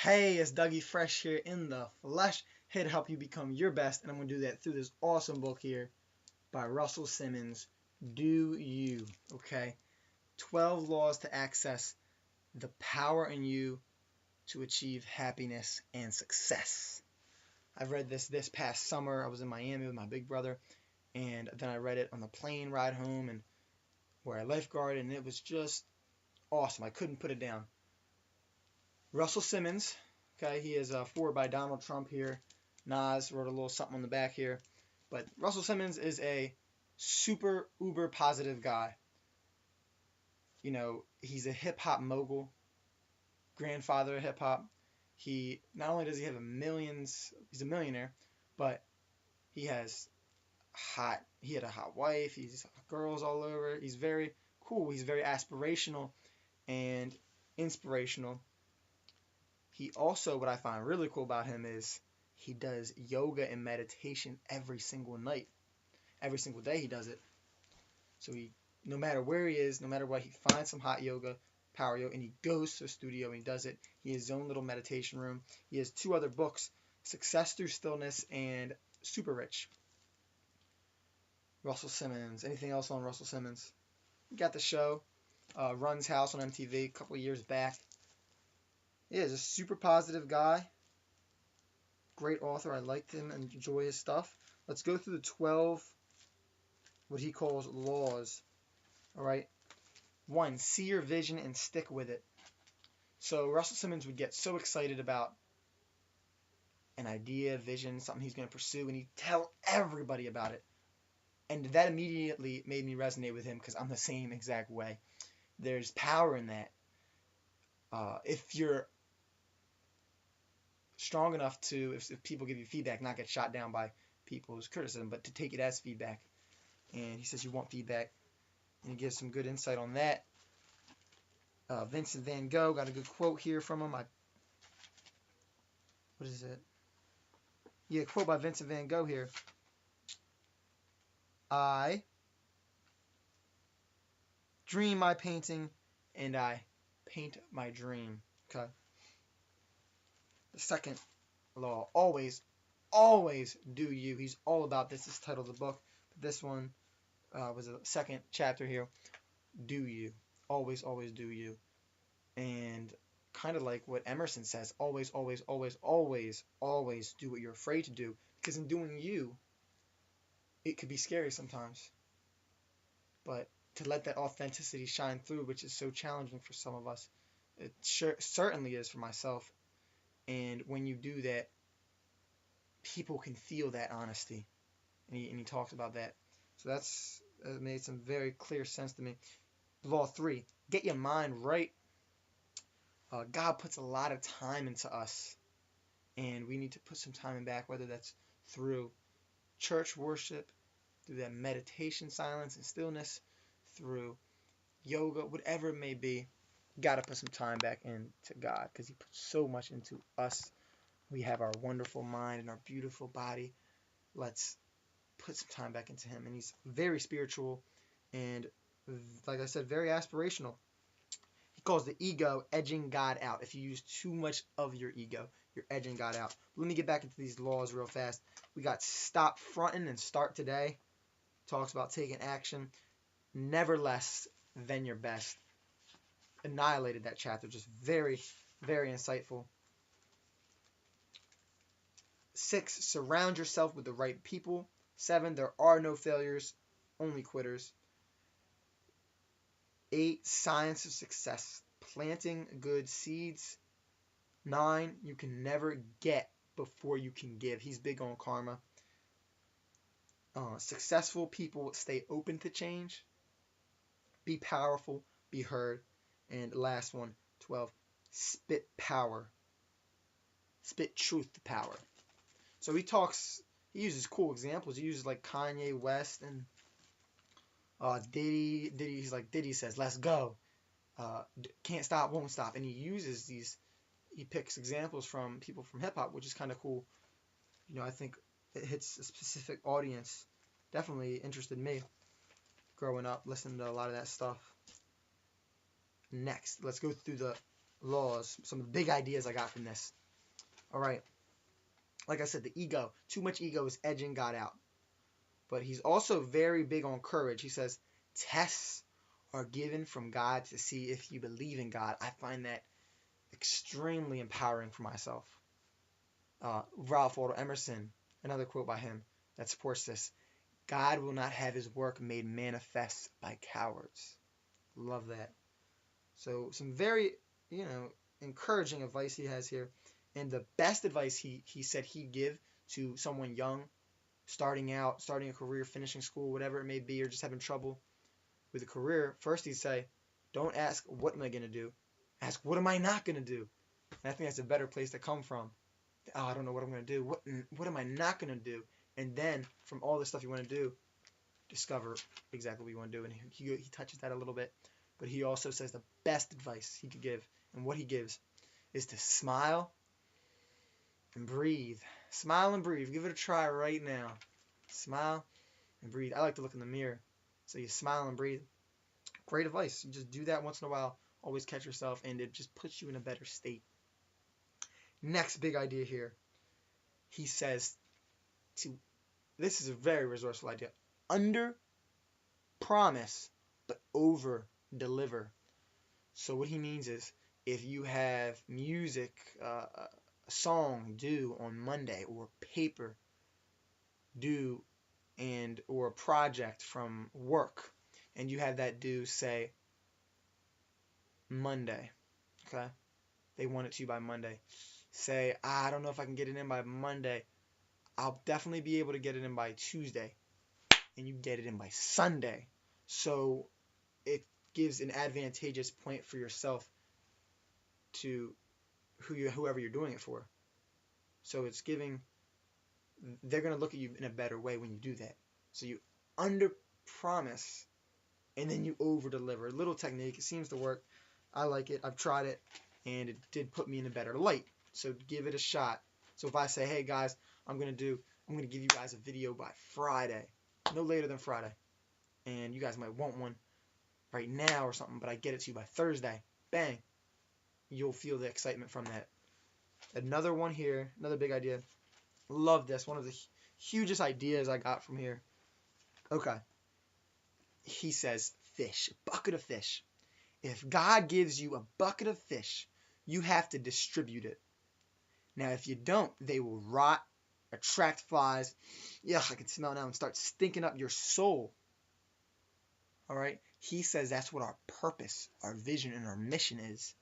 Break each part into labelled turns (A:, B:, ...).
A: Hey, it's Dougie Fresh here in the flesh, here to help you become your best, and I'm going to do that through this awesome book here by Russell Simmons, Do You, okay? 12 Laws to Access the Power in You to Achieve Happiness and Success. I read this past summer. I was in Miami with my big brother, and then I read it on the plane ride home and where I lifeguarded, and it was just awesome. I couldn't put it down. Russell Simmons, okay, he is forward by Donald Trump here. Nas wrote a little something on the back here. But Russell Simmons is a super uber positive guy. You know, he's a hip hop mogul, grandfather of hip hop. He not only does he have he's a millionaire, but he had a hot wife, he's girls all over. He's very cool, he's very aspirational and inspirational. He also, what I find really cool about him is he does yoga and meditation every single night. Every single day he does it. So no matter where he is, no matter what, he finds some hot yoga, power yoga, and he goes to a studio and he does it. He has his own little meditation room. He has two other books, Success Through Stillness and Super Rich. Russell Simmons. Anything else on Russell Simmons? He got the show, Run's House on MTV a couple of years back. Yeah, he's a super positive guy. Great author. I liked him and enjoy his stuff. Let's go through the 12, what he calls laws. All right. 1, see your vision and stick with it. So Russell Simmons would get so excited about an idea, vision, something he's going to pursue, and he'd tell everybody about it. And that immediately made me resonate with him because I'm the same exact way. There's power in that. If you're strong enough to, if people give you feedback, not get shot down by people's criticism, but to take it as feedback. And he says you want feedback, and he gives some good insight on that. Vincent van Gogh, got a good quote here from him. What is it? Yeah, a quote by Vincent van Gogh here. I dream my painting, and I paint my dream. Okay. The second law, always do you. He's all about this. This is the title of the book. This one was the second chapter here. Do you. Always do you. And kind of like what Emerson says, always do what you're afraid to do. Because in doing you, it could be scary sometimes. But to let that authenticity shine through, which is so challenging for some of us, it certainly is for myself. And when you do that, people can feel that honesty. And he talks about that. So that's made some very clear sense to me. Law 3, get your mind right. God puts a lot of time into us. And we need to put some time in back, whether that's through church worship, through that meditation, silence, and stillness, through yoga, whatever it may be. Got to put some time back into God because he puts so much into us. We have our wonderful mind and our beautiful body. Let's put some time back into him. And he's very spiritual and, like I said, very aspirational. He calls the ego edging God out. If you use too much of your ego, you're edging God out. Let me get back into these laws real fast. We got stop fronting and start today. Talks about taking action. Never less than your best. Annihilated that chapter. Just very, very insightful. 6, surround yourself with the right people. 7, there are no failures, only quitters. 8, science of success, planting good seeds. 9, you can never get before you can give. He's big on karma. Successful people stay open to change. Be powerful, be heard. And last one, 12, spit power. Spit truth to power. So he uses cool examples. He uses like Kanye West and Diddy. Diddy says, let's go. Can't stop, won't stop. And he picks examples from people from hip hop, which is kind of cool. You know, I think it hits a specific audience. Definitely interested me growing up, listening to a lot of that stuff. Next, let's go through the laws, some of the big ideas I got from this. All right. Like I said, the ego. Too much ego is edging God out. But he's also very big on courage. He says, tests are given from God to see if you believe in God. I find that extremely empowering for myself. Ralph Waldo Emerson, another quote by him that supports this. God will not have his work made manifest by cowards. Love that. So some very, encouraging advice he has here. And the best advice he said he'd give to someone young, starting out, starting a career, finishing school, whatever it may be, or just having trouble with a career, first he'd say, don't ask, what am I going to do? Ask, what am I not going to do? And I think that's a better place to come from. Oh, I don't know what I'm going to do. What am I not going to do? And then, from all the stuff you want to do, discover exactly what you want to do. And he touches that a little bit. But he also says the best advice he could give, and what he gives, is to smile and breathe. Smile and breathe. Give it a try right now. Smile and breathe. I like to look in the mirror. So you smile and breathe. Great advice. You just do that once in a while. Always catch yourself, and it just puts you in a better state. Next big idea here. He says, this is a very resourceful idea. Under promise, but over deliver. So what he means is, if you have music, a song due on Monday, or paper due, or a project from work, and you have that due, say, Monday, okay? They want it to you by Monday. Say, I don't know if I can get it in by Monday. I'll definitely be able to get it in by Tuesday. And you get it in by Sunday. So it gives an advantageous point for yourself to whoever you're doing it for. So it's giving, they're going to look at you in a better way when you do that. So you under promise and then you over deliver. Little technique. It seems to work. I like it. I've tried it and it did put me in a better light. So give it a shot. So if I say, hey guys, I'm going to give you guys a video by Friday, no later than Friday. And you guys might want one right now or something, but I get it to you by Thursday. Bang. You'll feel the excitement from that. Another one here, another big idea. Love this. One of the hugest ideas I got from here. Okay. He says fish, a bucket of fish. If God gives you a bucket of fish, you have to distribute it. Now, if you don't, they will rot, attract flies. Yeah, I can smell it now, and start stinking up your soul. All right? He says that's what our purpose, our vision, and our mission is.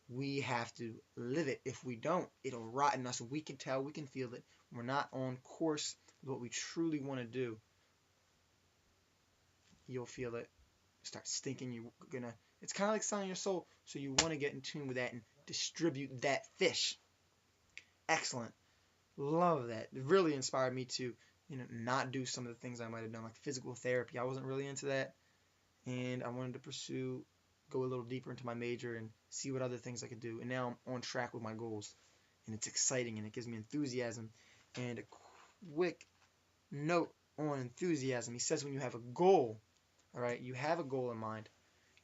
A: We have to live it. If we don't, it'll rot in us. We can tell, we can feel it. We're not on course with what we truly want to do. You'll feel it. Start stinking. It's kind of like selling your soul. So you want to get in tune with that and distribute that fish. Excellent. Love that. It really inspired me to, not do some of the things I might have done, like physical therapy. I wasn't really into that. And I wanted to go a little deeper into my major and see what other things I could do. And now I'm on track with my goals. And it's exciting and it gives me enthusiasm. And a quick note on enthusiasm. He says when you have a goal, all right, you have a goal in mind,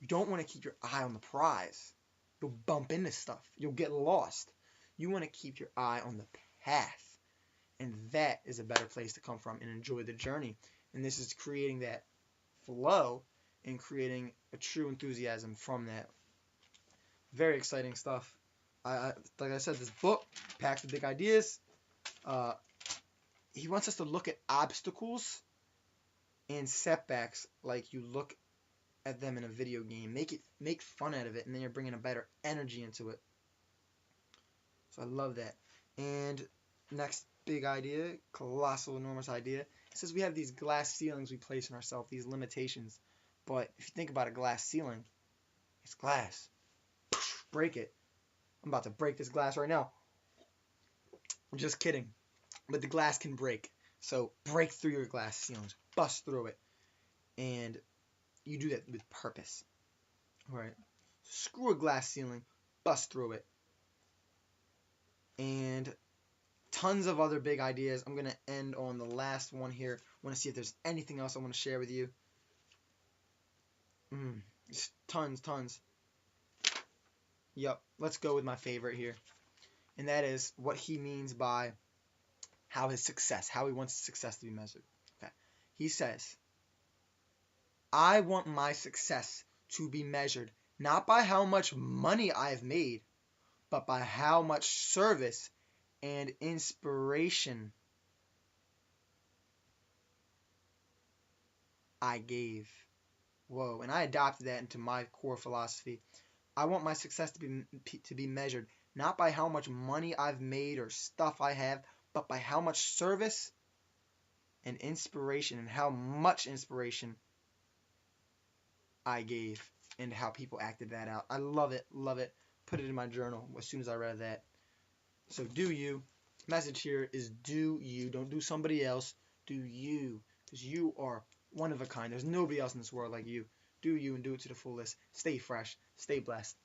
A: you don't want to keep your eye on the prize. You'll bump into stuff. You'll get lost. You want to keep your eye on the path. And that is a better place to come from and enjoy the journey. And this is creating that flow and creating a true enthusiasm from that. Very exciting stuff. Like I said, this book packed with big ideas. He wants us to look at obstacles and setbacks like you look at them in a video game. Make fun out of it, and then you're bringing a better energy into it. So I love that. And next big idea, colossal, enormous idea. It says we have these glass ceilings we place on ourselves, these limitations. But if you think about a glass ceiling, it's glass. Break it. I'm about to break this glass right now. I'm just kidding. But the glass can break. So break through your glass ceilings. Bust through it. And you do that with purpose. All right. Screw a glass ceiling. Bust through it. And tons of other big ideas. I'm going to end on the last one here. I want to see if there's anything else I want to share with you. Just tons. Yep. let's go with my favorite here. And that is what he means by how his success, how he wants success to be measured. Okay. He says, I want my success to be measured not by how much money I've made, but by how much service and inspiration I gave. Whoa, and I adopted that into my core philosophy. I want my success to be measured not by how much money I've made or stuff I have, but by how much service and inspiration and how much inspiration I gave and how people acted that out. I love it, love it. Put it in my journal as soon as I read that. So do you. Message here is do you. Don't do somebody else. Do you. Because you are one of a kind. There's nobody else in this world like you. Do you and do it to the fullest. Stay fresh. Stay blessed.